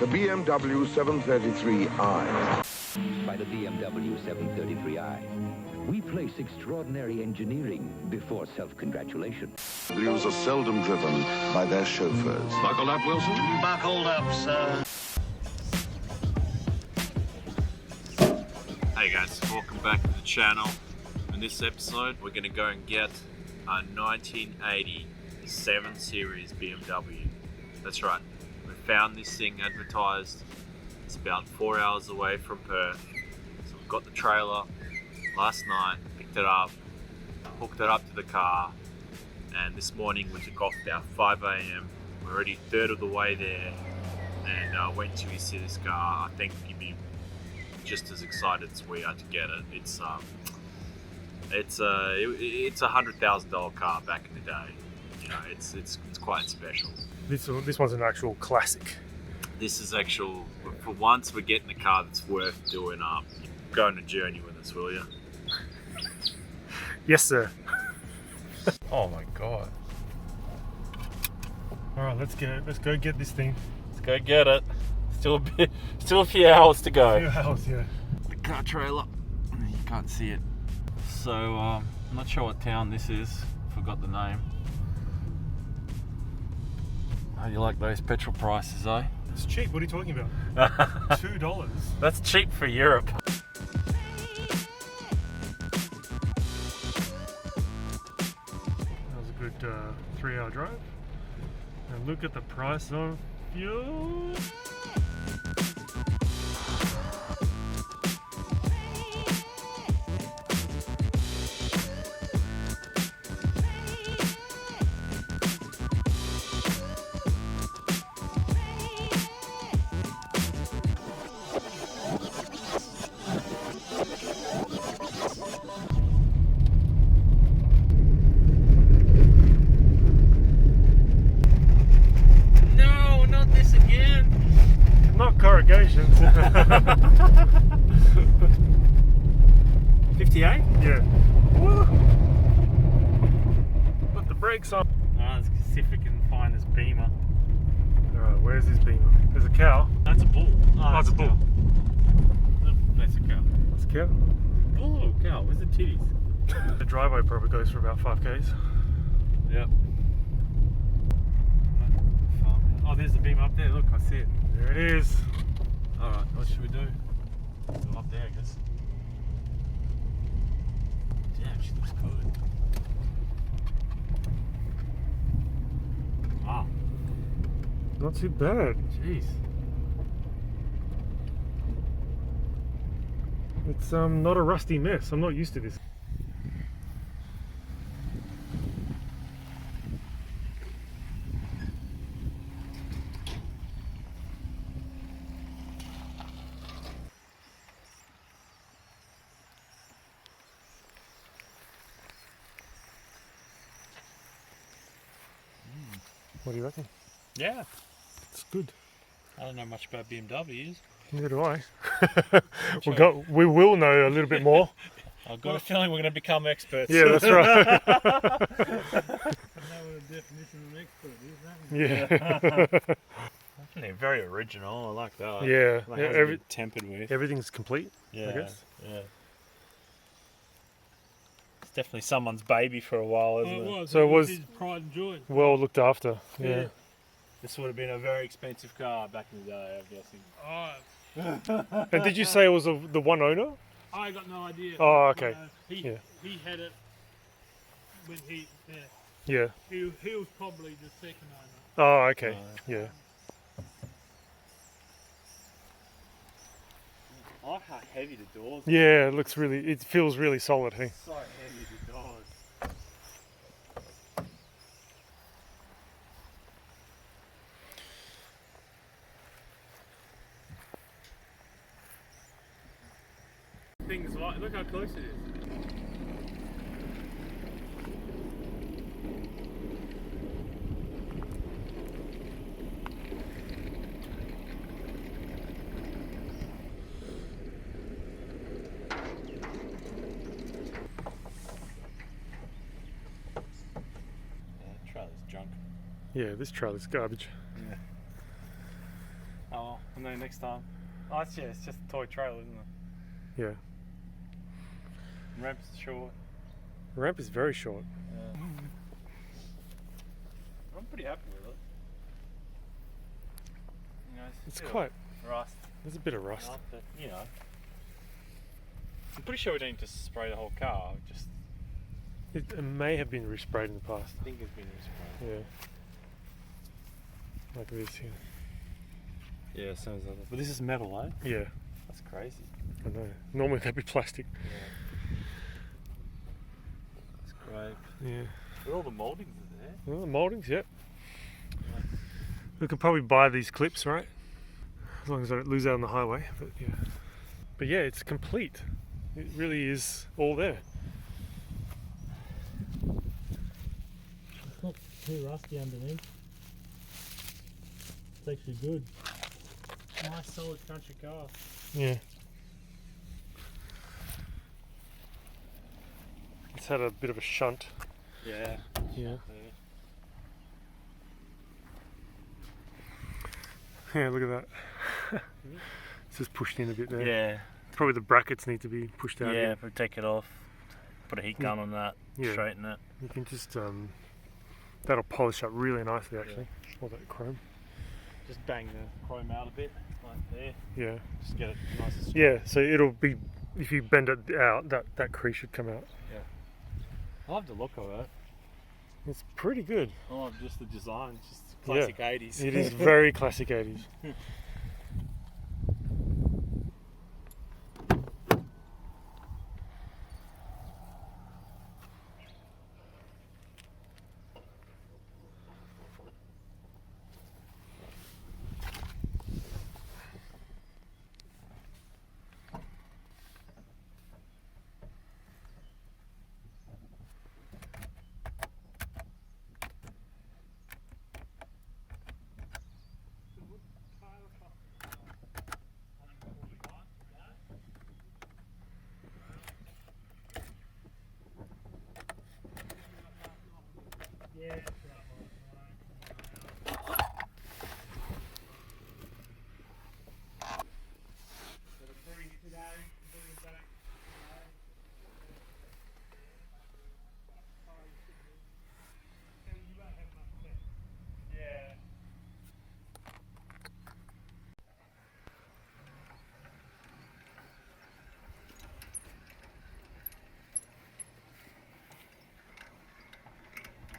the BMW 733i. By the BMW 733i, we place extraordinary engineering before self-congratulation. BMWs are seldom driven by their chauffeurs. Buckled up, Wilson? Buckled up, sir. Hey guys, welcome back to the channel. In this episode, we're going to go and get a 1980 7 Series BMW. That's right, we found this thing advertised. It's about 4 hours away from Perth. So we got the trailer last night, picked it up, hooked it up to the car, and this morning we took off about 5 a.m. We're already a third of the way there, and wait till you see this car. I think you'd be just as excited as we are to get it. It's a $100,000 car back in the day. You know, it's quite special. This one's an actual classic. This is actual. For once, we're getting a car that's worth doing up. Go on a journey with us, will you? Yes, sir. Oh my god! All right, let's go get this thing. Let's go get it. Still a few hours to go. Few hours, yeah. The car trailer. You can't see it. So I'm not sure what town this is. Forgot the name. How do you like those petrol prices, eh? It's cheap. What are you talking about? $2. That's cheap for Europe. That was a good 3-hour drive. And look at the price of fuel. Corrugations. 58? Yeah. Woo. Put the brakes on. Let's see if we can find this Beamer. Alright, where's this Beamer? There's a cow. That's a bull. Oh, it's a bull. That's a cow. That's a cow. Oh, cow. Where's the titties? The driveway probably goes for about 5Ks. Yep. Oh, there's the Beamer up there. Look, I see it. There it is. Alright, what should we do? Go up there, I guess. Damn, she looks good. Wow. Not too bad. Jeez. It's not a rusty mess. I'm not used to this. What do you reckon? Yeah. It's good. I don't know much about BMWs. Neither do I. We will know a little bit more. I've got a feeling we're going to become experts. Yeah, that's right. I know what the definition of an expert is, Yeah. Definitely very original. I like that. Yeah. Like how it's been tempered with. Everything's complete, Yeah. I guess. Yeah. It's definitely someone's baby for a while, isn't it? was. So it was his pride and joy. well looked after. Yeah. This would have been a very expensive car back in the day, I'm guessing. Oh, And did you say it was the one owner? I got no idea. Oh, okay. He Yeah. he had it when he Yeah. he was probably the second owner. Oh, okay. Yeah. I like how heavy the doors are. Yeah, it feels really solid, hey? So heavy the doors. Things like, look how close it is. Trailer's junk. Yeah, this trailer's garbage. Oh, I'm know next time. Oh, it's just a toy trailer, isn't it? Yeah. Ramp's short. The ramp is very short. Yeah. I'm pretty happy with it. You know, It's a bit quite. of rust. There's a bit of rust. But, you know. I'm pretty sure we don't need to spray the whole car. Just It may have been resprayed in the past. think it's been resprayed. Yeah. Like this here. Yeah, sounds like that. But this is metal, eh? Yeah, That's crazy. I know. Normally they'd be plastic. Yeah. That's great. Yeah. But all the mouldings are there. Well, the mouldings, yep. We could probably buy these clips, right? As long as I don't lose out on the highway. But yeah. But yeah, it's complete. It really is all there. It's not too rusty underneath. It's actually good. Nice solid country car. Yeah. It's had a bit of a shunt. Yeah. Yeah. Yeah, look at that. It's just pushed in a bit there. Yeah. Probably the brackets need to be pushed out. Yeah, again. but take it off. Put a heat gun on that. Yeah. Straighten it. You can just that'll polish up really nicely actually. All that chrome. Just bang the chrome out a bit, like there. Yeah. Just get it nice and straight. Yeah, so it'll be, if you bend it out, that crease should come out. I love the look of it. It's pretty good. I love just the design. It's just classic 80s. It is very classic 80s. Yeah.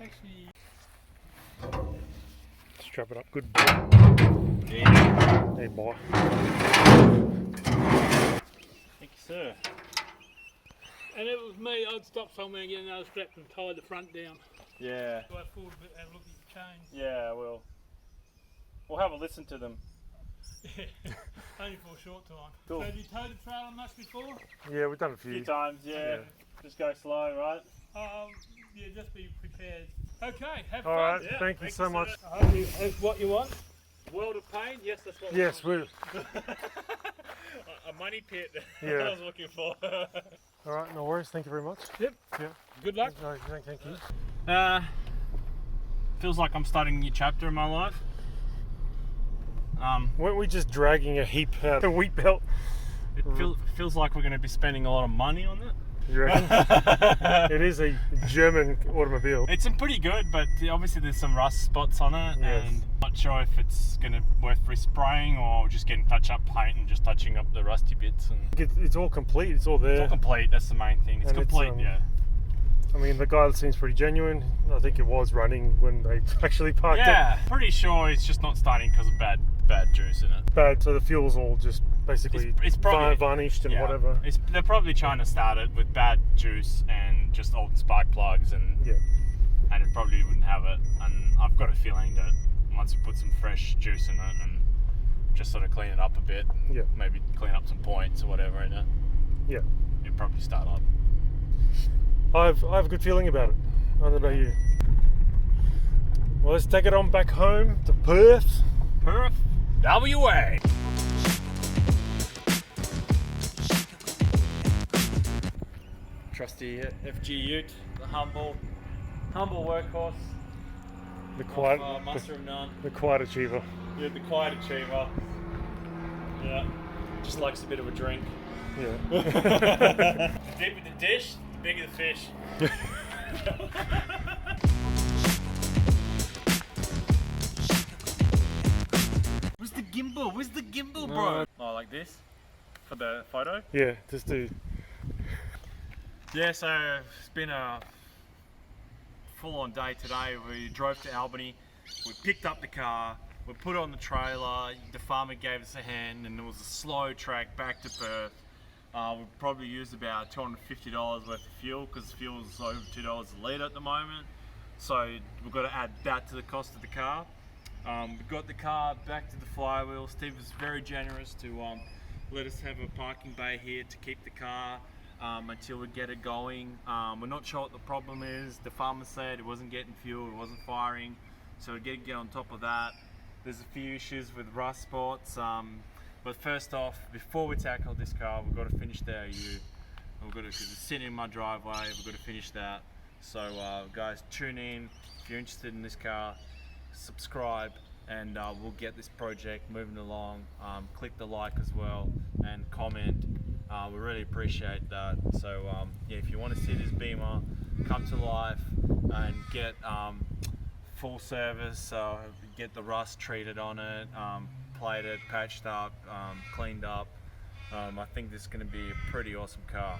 Actually, Strap it up good. Yeah. Hey boy. Thank you, sir. and if it was me, I'd stop somewhere and get another strap and tie the front down. Yeah. So I thought a bit, have a look at the chain. Yeah, we'll have a listen to them. Only for a short time. Cool. So have you towed the trailer much before? Yeah, we've done a A few few. times, yeah. Just go slow, right? Yeah, just be prepared. Okay, have All fun. right, Yeah, thank you thank so you, much. sir. I hope that's what you want. World of pain? Yes, that's what Yes, we we. A money pit. Yeah. I was looking for. All right, no worries. Thank you very much. Yep. Yeah. Good luck. No, thank you. Feels like I'm starting a new chapter in my life. Weren't we just dragging a heap out of the wheat belt? It feels like we're going to be spending a lot of money on it. You reckon? It is a German automobile. It's pretty good, but obviously there's some rust spots on it, Yes. and I'm not sure if it's going to worth respraying or just getting touch-up paint and just touching up the rusty bits. And It's all complete. It's all there. it's all complete. That's the main thing. It's And it's, complete. Yeah. I mean, the guy seems pretty genuine. I think it was running when they actually parked Yeah. Pretty sure it's just not starting because of bad juice in it. it. Bad. So the fuel's all just basically It's probably- varnished and Yeah. whatever. They're probably trying to start it with bad juice and just old spark plugs, and Yeah. it probably wouldn't have it. And I've got a feeling that once we put some fresh juice in it and just sort of clean it up a bit, and Yeah. maybe clean up some points or whatever in it, Yeah. it'd probably start up. I have a good feeling about it. I don't know about you. Well, let's take it on back home to Perth. Perth, WA. Trusty FG Ute, the humble workhorse. The quiet, Muster of none. the quiet achiever. Yeah, the quiet achiever. Yeah. Just likes a bit of a drink. Yeah. The deeper the dish, the bigger the fish. Where's the gimbal? Where's the gimbal, bro? Oh, like this? For the photo? Yeah, just do. Yeah, so it's been a full-on day today. We drove to Albany, we picked up the car, we put it on the trailer, the farmer gave us a hand, and it was a slow track back to Perth. We probably used about $250 worth of fuel because fuel is over $2 a litre at the moment. So we've got to add that to the cost of the car. We got the car back to the flywheel. Steve was very generous to let us have a parking bay here to keep the car until we get it going. We're not sure what the problem is. The farmer said it wasn't getting fuel, it wasn't firing, so we get on top of that. There's a few issues with rust spots, but first off, before we tackle this car, we've got to finish the AU. Because it's sitting in my driveway, we've got to finish that. So guys, tune in if you're interested in this car, subscribe, and we'll get this project moving along. Click the like as well and comment. We really appreciate that. So yeah, if you want to see this Beamer come to life and get full service, get the rust treated on it, plated, patched up, cleaned up, I think this is going to be a pretty awesome car.